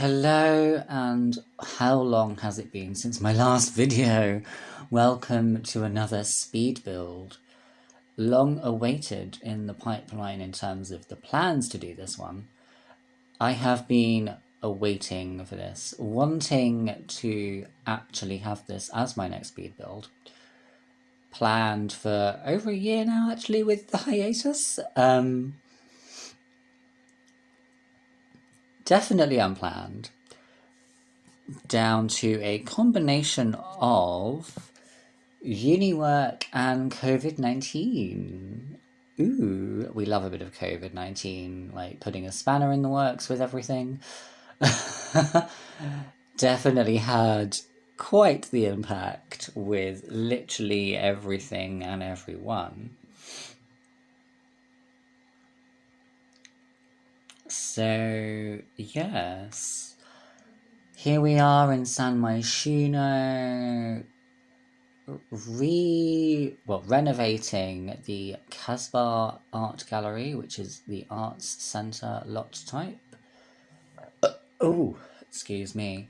Hello, and how long has it been since my last video? Welcome to another speed build. Long awaited in the pipeline in terms of the plans to do this one. I have been awaiting for this, wanting to actually have this as my next speed build. Planned for over a year now, actually, with the hiatus. Definitely unplanned. Down to a combination of uni work and COVID-19. Ooh, we love a bit of COVID-19, like putting a spanner in the works with everything. Definitely had quite the impact with literally everything and everyone. So, yes. Here we are in San Myshuno, renovating the Casbah Art Gallery, which is the Arts Centre lot type. Oh, excuse me.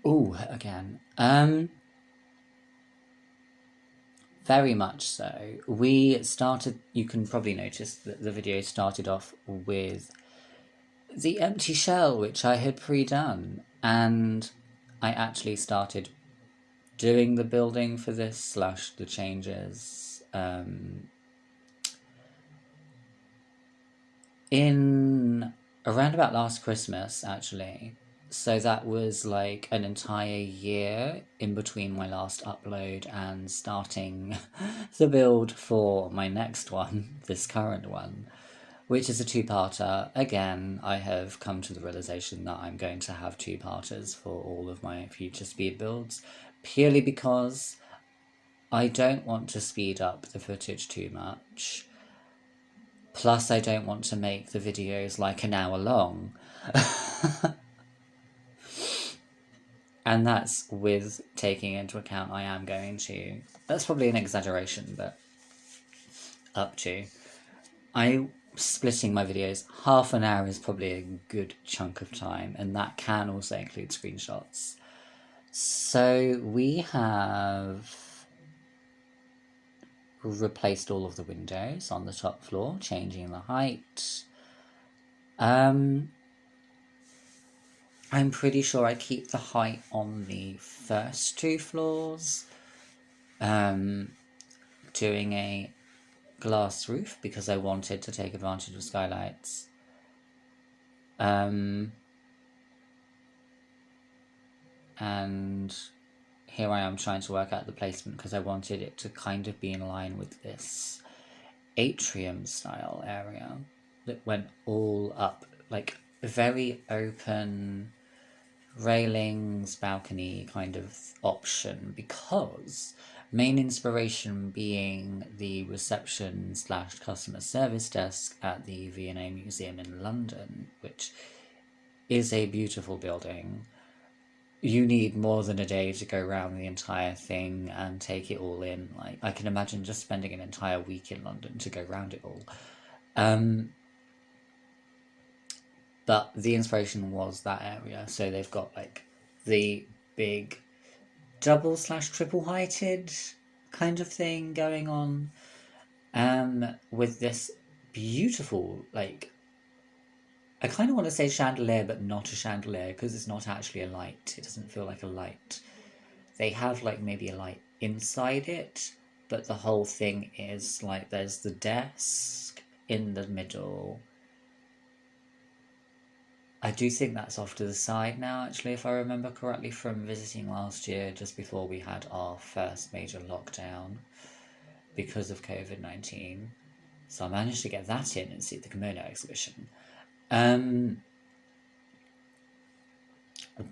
Oh, again. Very much so. We started, you can probably notice that the video started off with the empty shell, which I had pre-done, and I actually started doing the building for this / the changes in around about last Christmas, actually. So that was like an entire year in between my last upload and starting the build for my next one, this current one, which is a two-parter. Again, I have come to the realization that I'm going to have two-parters for all of my future speed builds, purely because I don't want to speed up the footage too much. Plus, I don't want to make the videos like an hour long. And that's with taking into account I am going to... That's probably an exaggeration, but up to. I'm splitting my videos. Half an hour is probably a good chunk of time, and that can also include screenshots. So we have replaced all of the windows on the top floor, changing the height. I'm pretty sure I keep the height on the first two floors. Doing a glass roof because I wanted to take advantage of skylights. And here I am trying to work out the placement because I wanted it to kind of be in line with this atrium style area that went all up, like very open railings, balcony kind of option, because main inspiration being the reception / customer service desk at the V&A Museum in London, which is a beautiful building. You need more than a day to go around the entire thing and take it all in. Like, I can imagine just spending an entire week in London to go around it all. But the inspiration was that area. So they've got like the big double / triple heighted kind of thing going on, with this beautiful, like, I kind of want to say chandelier, but not a chandelier because it's not actually a light. It doesn't feel like a light. They have like maybe a light inside it, but the whole thing is like there's the desk in the middle. I do think that's off to the side now, actually, if I remember correctly from visiting last year, just before we had our first major lockdown because of COVID-19. So I managed to get that in and see the kimono exhibition.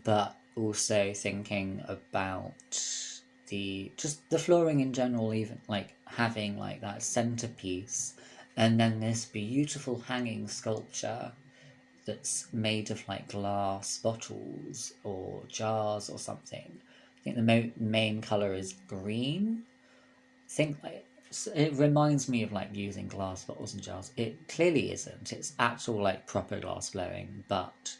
But also thinking about the flooring in general, even like having like that centerpiece, and then this beautiful hanging sculpture that's made of like glass bottles or jars or something. I think the main color is green. I think like it reminds me of like using glass bottles and jars. It clearly isn't. It's actual like proper glass blowing, but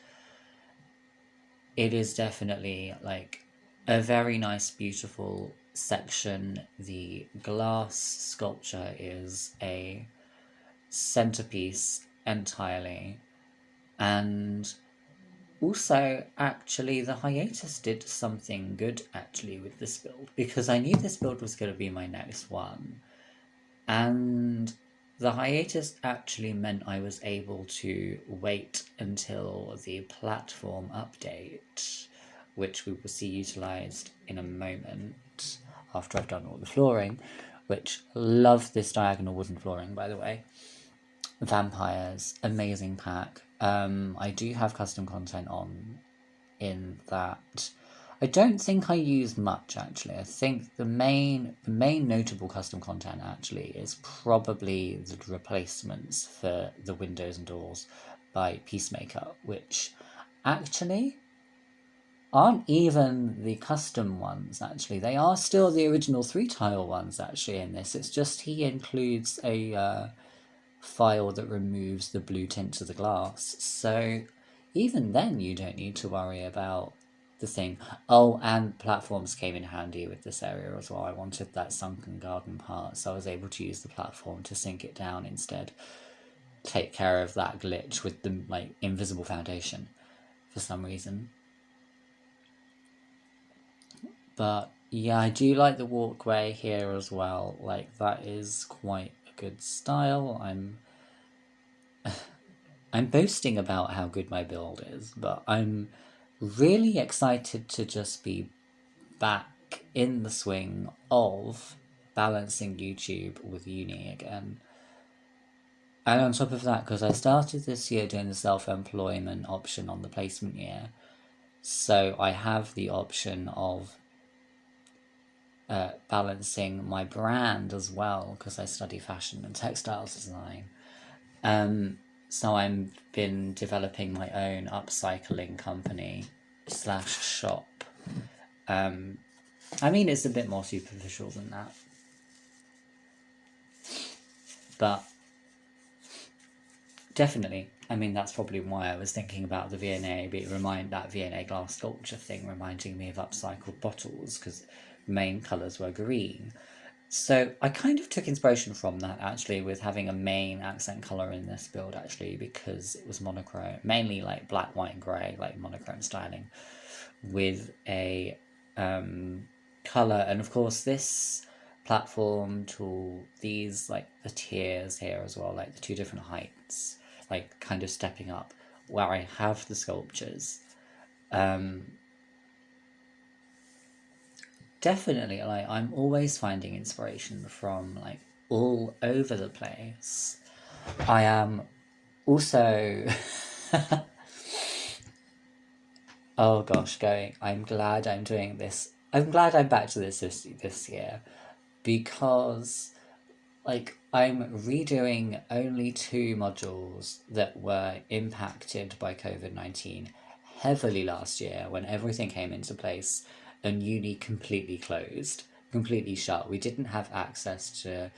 it is definitely like a very nice, beautiful section. The glass sculpture is a centerpiece entirely, and also, actually, the hiatus did something good actually with this build, because I knew this build was going to be my next one, and the hiatus actually meant I was able to wait until the platform update, which we will see utilised in a moment after I've done all the flooring, which love this diagonal wooden flooring, by the way. Vampires, amazing pack. I do have custom content on in that. I don't think I use much actually. I think the main notable custom content actually is probably the replacements for the windows and doors by Peacemaker, which actually aren't even the custom ones actually. They are still the original 3-tile ones actually in this. It's just he includes a file that removes the blue tint to the glass. So even then you don't need to worry about the thing. Oh, and platforms came in handy with this area as well. I wanted that sunken garden part, so I was able to use the platform to sink it down instead. Take care of that glitch with the like invisible foundation for some reason. But yeah, I do like the walkway here as well. Like that is quite a good style. I'm boasting about how good my build is, but I'm really excited to just be back in the swing of balancing YouTube with uni again. And on top of that, because I started this year doing the self-employment option on the placement year, so I have the option of balancing my brand as well, because I study fashion and textiles design. So I've been developing my own upcycling company / shop. I mean, it's a bit more superficial than that, but definitely. I mean, that's probably why I was thinking about the V&A, but that V&A glass sculpture thing reminding me of upcycled bottles, because the main colours were green. So I kind of took inspiration from that actually, with having a main accent colour in this build actually, because it was monochrome, mainly like black, white and grey, like monochrome styling, with a colour. And of course this platform tool, these like the tiers here as well, like the 2 different heights, like kind of stepping up where I have the sculptures. Definitely, like I'm always finding inspiration from like all over the place. I am also oh gosh, I'm glad I'm doing this. I'm glad I'm back to this year, because like I'm redoing only 2 modules that were impacted by COVID-19 heavily last year, when everything came into place and uni completely closed, completely shut. We didn't have access to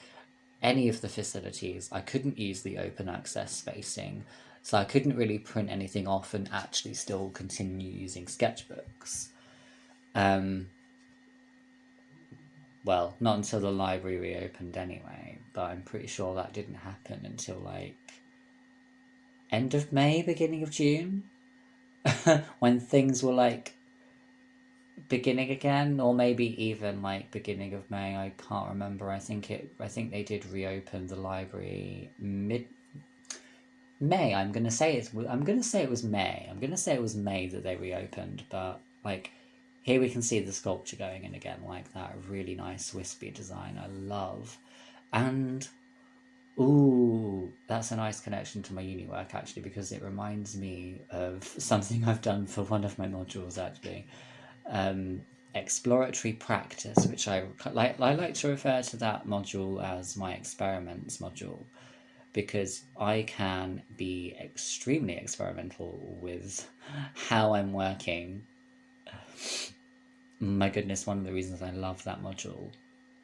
any of the facilities. I couldn't use the open access spacing, so I couldn't really print anything off and actually still continue using sketchbooks. Well, not until the library reopened anyway, but I'm pretty sure that didn't happen until like end of May, beginning of June, when things were like beginning again, or maybe even like beginning of May. I can't remember. I think they did reopen the library mid May. I'm gonna say it was May. I'm gonna say it was May that they reopened, but like here we can see the sculpture going in again, like that really nice wispy design I love. And ooh, that's a nice connection to my uni work actually, because it reminds me of something I've done for one of my modules actually. Exploratory practice, which I like to refer to that module as my experiments module, because I can be extremely experimental with how I'm working. My goodness, one of the reasons I love that module.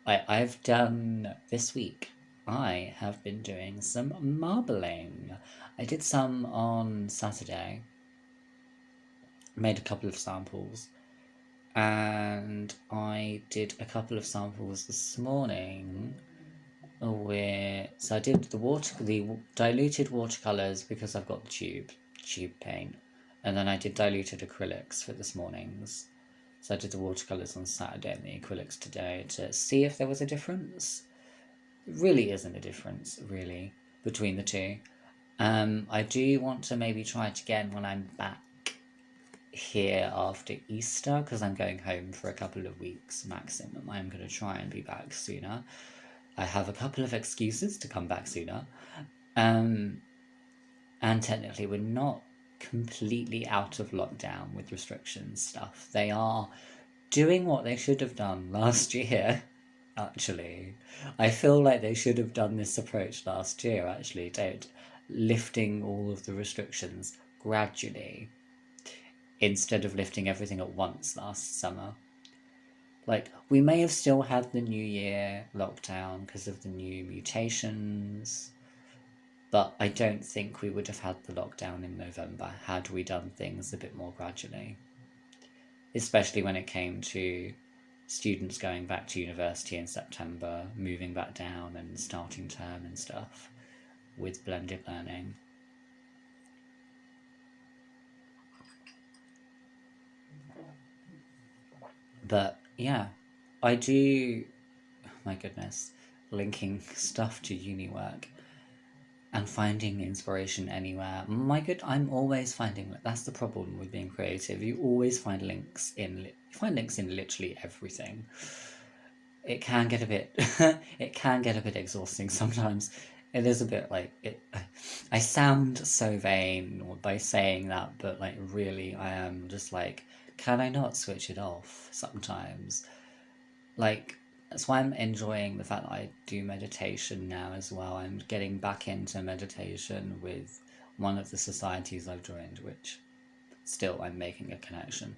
I've done this week, I have been doing some marbling. I did some on Saturday, made a couple of samples, and I did a couple of samples this morning. So I did the diluted watercolors because I've got the tube paint, and then I did diluted acrylics for this morning's. So I did the watercolors on Saturday and the acrylics today to see if there was a difference. It really isn't a difference, really, between the two. I do want to maybe try it again when I'm back here after Easter, because I'm going home for a couple of weeks maximum. I'm going to try and be back sooner. I have a couple of excuses to come back sooner. And technically we're not completely out of lockdown with restrictions stuff. They are doing what they should have done last year, actually. I feel like they should have done this approach last year, actually, lifting all of the restrictions gradually instead of lifting everything at once last summer. Like, we may have still had the New Year lockdown because of the new mutations, but I don't think we would have had the lockdown in November had we done things a bit more gradually. Especially when it came to students going back to university in September, moving back down and starting term and stuff with blended learning. But yeah, I do, my goodness, linking stuff to uni work and finding inspiration anywhere. I'm always finding, that's the problem with being creative. You always find links in literally everything. It can get a bit, exhausting sometimes. It is a bit like, I sound so vain by saying that, but like really I am just like, can I not switch it off sometimes? Like, that's why I'm enjoying the fact that I do meditation now as well. I'm getting back into meditation with one of the societies I've joined, which still I'm making a connection.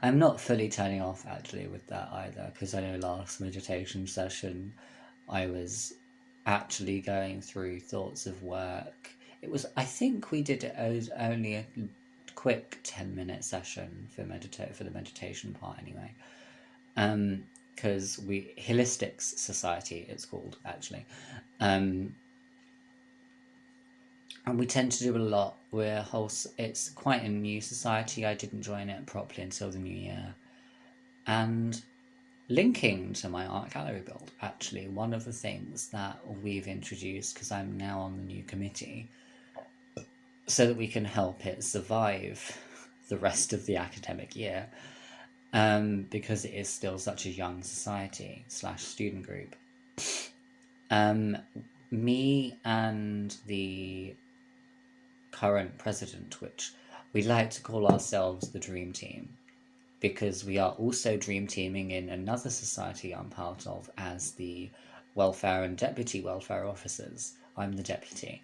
I'm not fully turning off actually with that either, because I know last meditation session I was actually going through thoughts of work. I think we did it as only a quick 10-minute session for the meditation part anyway. Because Holistics Society it's called actually, and we tend to do a lot. It's quite a new society. I didn't join it properly until the new year, and linking to my art gallery build, actually, one of the things that we've introduced, because I'm now on the new committee, so that we can help it survive the rest of the academic year, because it is still such a young society / student group. Me and the current president, which we like to call ourselves the Dream Team, because we are also dream teaming in another society I'm part of as the welfare and deputy welfare officers. I'm the deputy.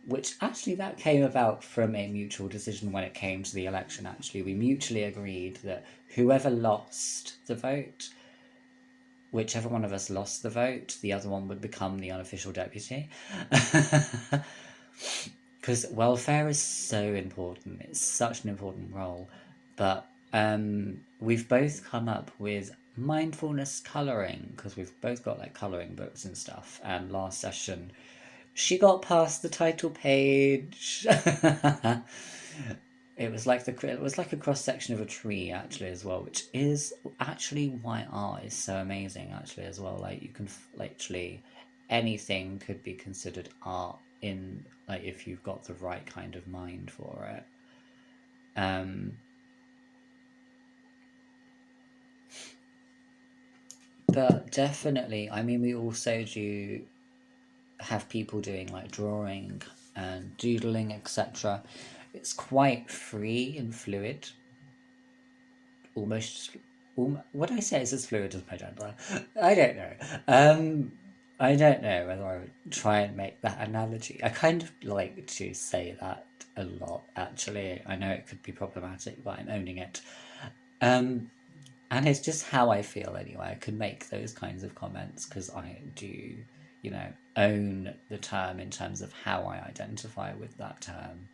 Which actually that came about from a mutual decision when it came to the election. Actually, we mutually agreed that whoever lost the vote, whichever one of us lost the vote, the other one would become the unofficial deputy. Because welfare is so important. It's such an important role. But we've both come up with mindfulness colouring, because we've both got like colouring books and stuff. And last session, she got past the title page. It was like a cross section of a tree actually as well, which is actually why art is so amazing actually as well. Like, you can literally anything could be considered art in, like, if you've got the right kind of mind for it. But definitely, I mean, we also do have people doing like drawing and doodling, etc. It's quite free and fluid. What I say is as fluid as my gender. I don't know. I don't know whether I would try and make that analogy. I kind of like to say that a lot, actually. I know it could be problematic, but I'm owning it. And it's just how I feel anyway. I could make those kinds of comments because I do, own the term in terms of how I identify with that term.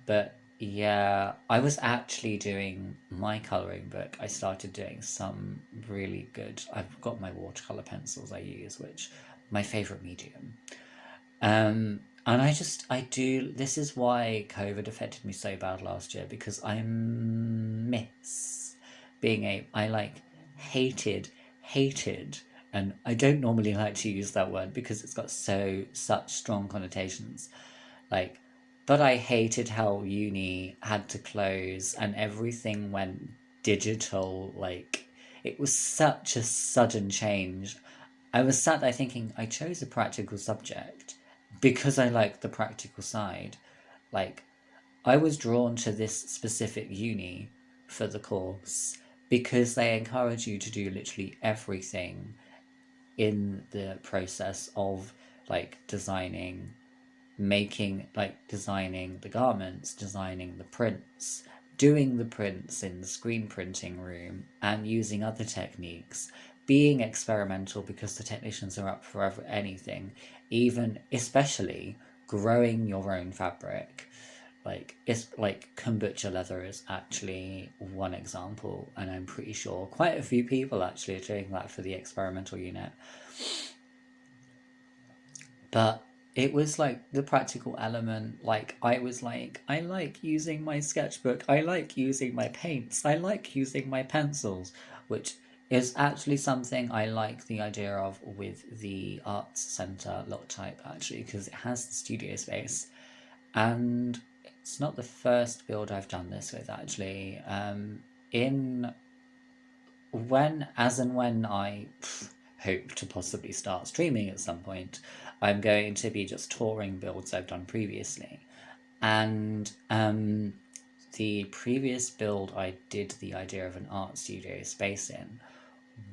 But yeah, I was actually doing my colouring book. I started doing some really good. I've got my watercolour pencils I use, which my favourite medium. And I do. This is why COVID affected me so bad last year, because I miss being I like hated, and I don't normally like to use that word because it's got such strong connotations. Like, but I hated how uni had to close and everything went digital. Like, it was such a sudden change. I was sat there thinking, I chose a practical subject because I like the practical side. Like, I was drawn to this specific uni for the course because they encourage you to do literally everything in the process of like designing, designing the garments, designing the prints, doing the prints in the screen printing room, and using other techniques, being experimental because the technicians are up for anything, even especially growing your own fabric. Like, it's like kombucha leather is actually one example, and I'm pretty sure quite a few people actually are doing that for the experimental unit. But it was like the practical element. Like, I was like, I like using my sketchbook, I like using my paints, I like using my pencils, which is actually something I like the idea of with the arts centre Loctype, actually, because it has the studio space. And it's not the first build I've done this with, actually. In when I hope to possibly start streaming at some point, I'm going to be just touring builds I've done previously. And the previous build I did the idea of an art studio space in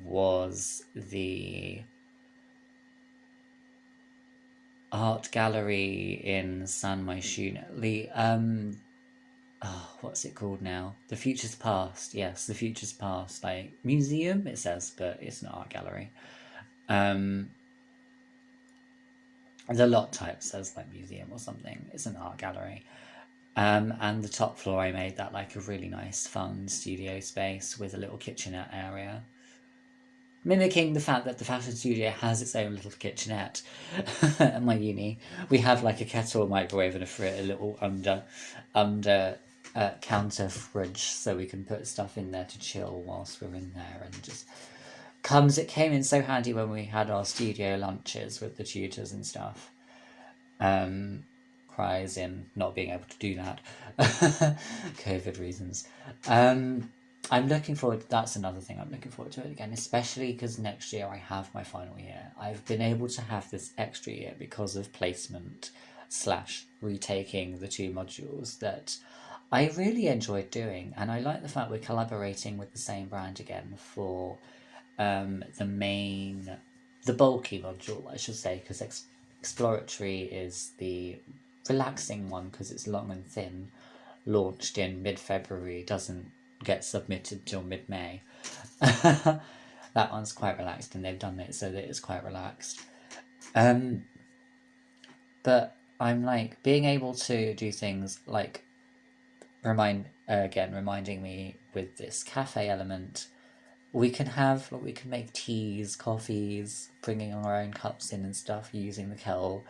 was the art gallery in San Myshuno. What's it called now? The Future's Past. Yes, the Future's Past. Like, museum, it says, but it's an art gallery. The lot type says like museum or something. It's an art gallery. And the top floor, I made that like a really nice, fun studio space with a little kitchenette area, mimicking the fact that the fashion studio has its own little kitchenette. At my uni, we have like a kettle, a microwave, and a little under counter fridge, so we can put stuff in there to chill whilst we're in there, and just it came in so handy when we had our studio lunches with the tutors and stuff. Cries in not being able to do that, COVID reasons. I'm looking forward. That's another thing I'm looking forward to it again, especially because next year I have my final year. I've been able to have this extra year because of placement / retaking the 2 modules that I really enjoyed doing, and I like the fact we're collaborating with the same brand again for the bulky module, I should say, because exploratory is the relaxing one because it's long and thin, launched in mid-February, doesn't get submitted till mid-May. That one's quite relaxed, and they've done it so that it's quite relaxed. But I'm like being able to do things like reminding me with this cafe element. We can make teas, coffees, bringing our own cups in and stuff, using the kettle.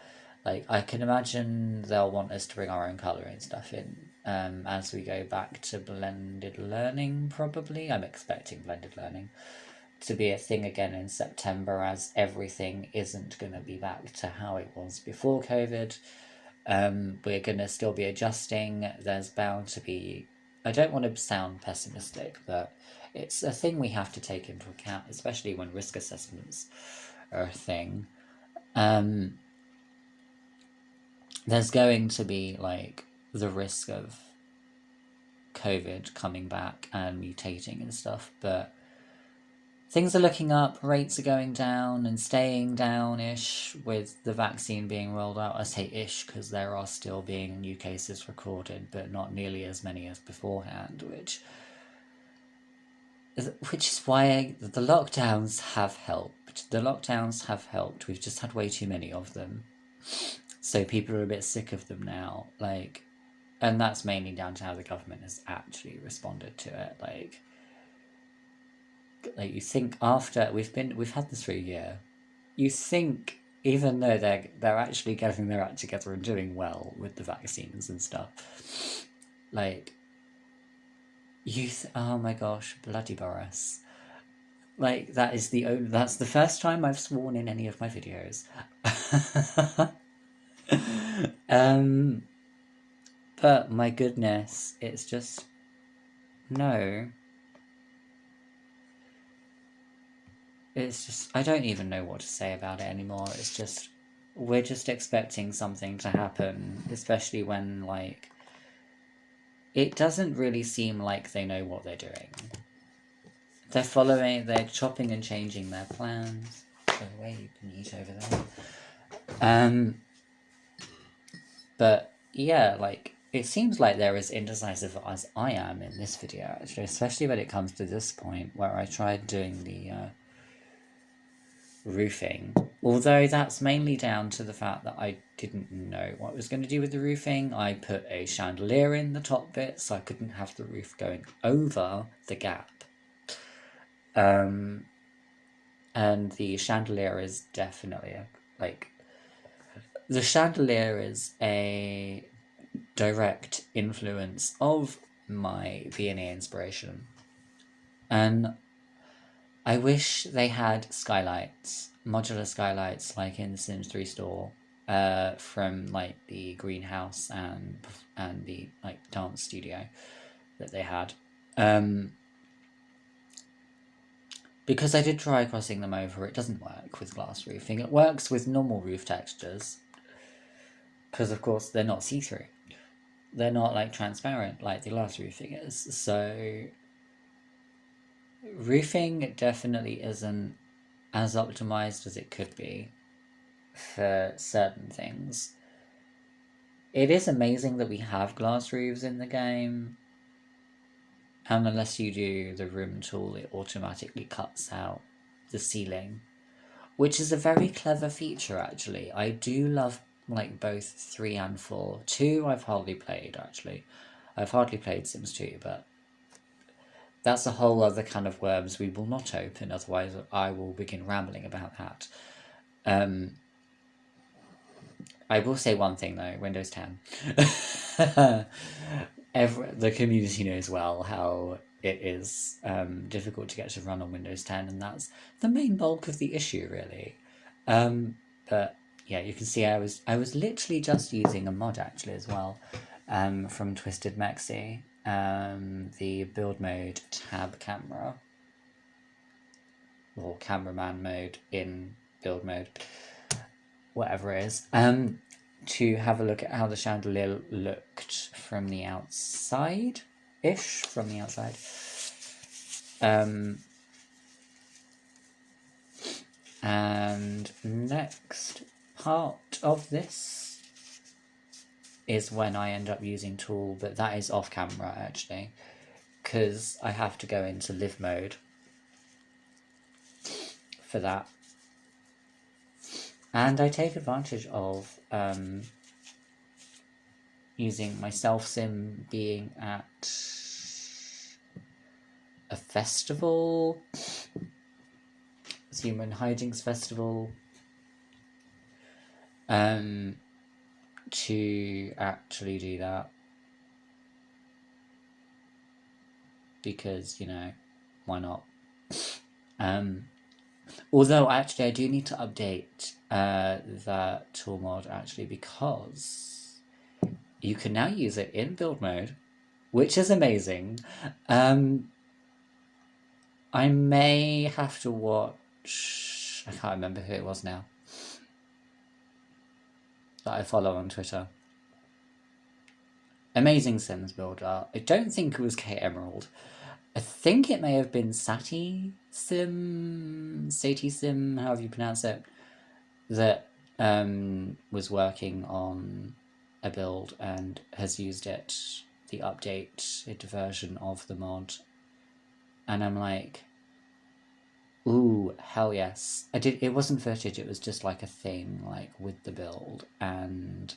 Like, I can imagine they'll want us to bring our own colour and stuff in as we go back to blended learning, probably. I'm expecting blended learning to be a thing again in September, as everything isn't going to be back to how it was before COVID. We're going to still be adjusting. There's bound to be... I don't want to sound pessimistic, but it's a thing we have to take into account, especially when risk assessments are a thing. There's going to be like the risk of COVID coming back and mutating and stuff, but things are looking up, rates are going down and staying down-ish with the vaccine being rolled out. I say ish because there are still being new cases recorded, but not nearly as many as beforehand, which is why the lockdowns have helped. We've just had way too many of them. So people are a bit sick of them now. Like, And that's mainly down to how the government has actually responded to it. Like you think after we've had this for a year, you think even though they're actually getting their act together and doing well with the vaccines and stuff, like oh my gosh, bloody Boris. Like that's the first time I've sworn in any of my videos. But my goodness, it's just no. It's just I don't even know what to say about it anymore. It's just we're just expecting something to happen, especially when like it doesn't really seem like they know what they're doing. They're chopping and changing their plans. Go away, you can eat over there. But yeah, like it seems like they're as indecisive as I am in this video, actually, especially when it comes to this point where I tried doing the roofing. Although that's mainly down to the fact that I didn't know what I was going to do with the roofing. I put a chandelier in the top bit so I couldn't have the roof going over the gap. And the chandelier is definitely the chandelier is a direct influence of my V&A inspiration. And I wish they had skylights, modular skylights, like in the Sims 3 store, from like the greenhouse and the like dance studio that they had. Because I did try crossing them over, it doesn't work with glass roofing. It works with normal roof textures, because of course they're not see-through. They're not like transparent like the glass roofing is. So roofing definitely isn't as optimized as it could be for certain things. It is amazing that we have glass roofs in the game, and unless you do the room tool, it automatically cuts out the ceiling, which is a very clever feature, actually. I do love like both 3 and 4. 2 I've hardly played, actually. I've hardly played Sims 2, but that's a whole other can of worms we will not open, otherwise I will begin rambling about that. I will say one thing though, Windows 10. The community knows well how it is difficult to get to run on Windows 10, and that's the main bulk of the issue, really. But yeah, you can see I was literally just using a mod actually as well, from Twisted Mexi, the build mode tab camera, or cameraman mode in build mode, whatever it is, to have a look at how the chandelier looked from the outside. And next part of this is when I end up using tool, but that is off camera actually, because I have to go into live mode for that. And I take advantage of using my self-sim being at a festival, Human Hijinks Festival, to actually do that. Because, you know, why not? Although, actually, I do need to update that tool mod, actually, because you can now use it in build mode, which is amazing. I may have to watch... I can't remember who it was now that I follow on Twitter. Amazing Sims builder. I don't think it was K Emerald. I think it may have been Sati Sim, however you pronounce it, that was working on a build and has used it, the updated version of the mod. And I'm like, ooh, hell yes. It wasn't footage, it was just like a thing, like, with the build. And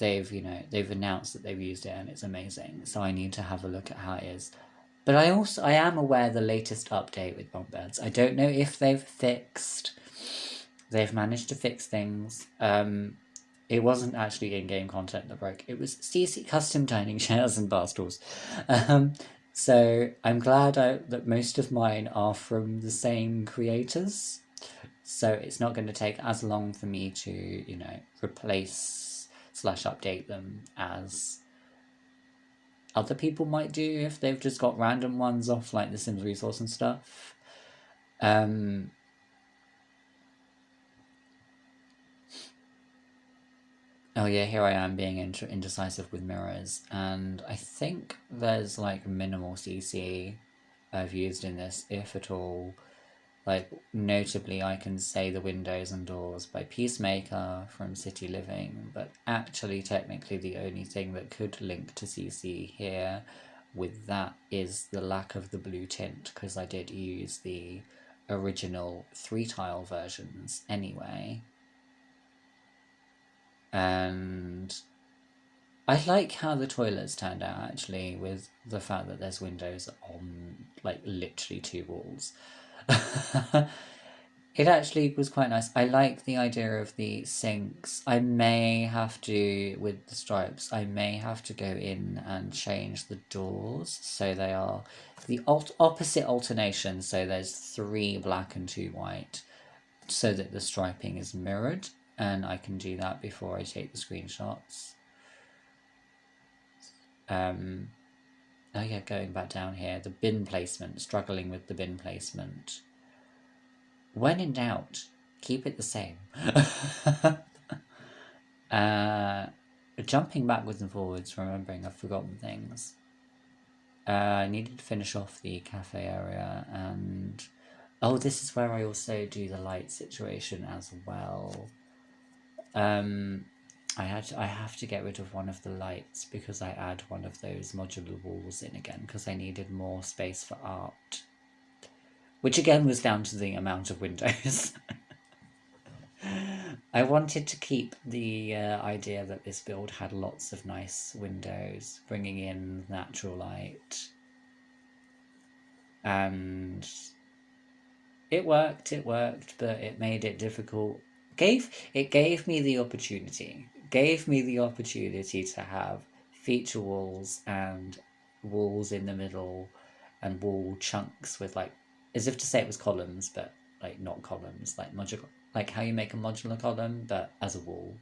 they've announced that they've used it and it's amazing. So I need to have a look at how it is. But I am aware of the latest update with bunk beds. I don't know if they've managed to fix things. It wasn't actually in-game content that broke. It was CC custom dining chairs and bar stools. So I'm glad that most of mine are from the same creators. So it's not going to take as long for me to, replace / update them as other people might do if they've just got random ones off like the Sims resource and stuff. Oh yeah, here I am being indecisive with mirrors, and I think there's like minimal CC I've used in this, if at all. Like, notably, I can say the windows and doors by Peacemaker from City Living, but actually, technically, the only thing that could link to CC here with that is the lack of the blue tint, because I did use the original 3-tile versions anyway. And I like how the toilets turned out, actually, with the fact that there's windows on, like, literally 2 walls. It actually was quite nice. I like the idea of the sinks. I may have to, with the stripes, I may have to go in and change the doors so they are the opposite alternation. So there's 3 black and 2 white, so that the striping is mirrored, and I can do that before I take the screenshots. Oh yeah, going back down here, the bin placement, struggling with the bin placement. When in doubt, keep it the same. Jumping backwards and forwards, remembering I've forgotten things. I needed to finish off the cafe area, and oh, this is where I also do the light situation as well. I have to get rid of one of the lights because I add one of those modular walls in again because I needed more space for art, which again was down to the amount of windows. I wanted to keep the idea that this build had lots of nice windows, bringing in natural light, and it worked, but it made it difficult. It gave me the opportunity to have feature walls and walls in the middle and wall chunks with, like, as if to say it was columns, but like not columns, like modular, like how you make a modular column but as a wall,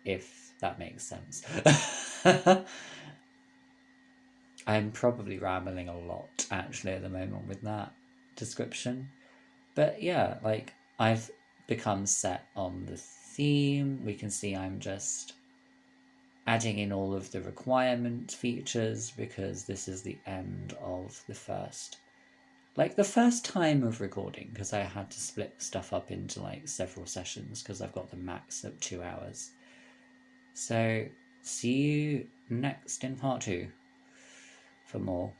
if that makes sense. I'm probably rambling a lot actually at the moment with that description, but yeah, like, I've become set on the theme. We can see I'm just adding in all of the requirement features because this is the end of the first time of recording, because I had to split stuff up into like several sessions because I've got the max of 2 hours. So see you next in part 2 for more.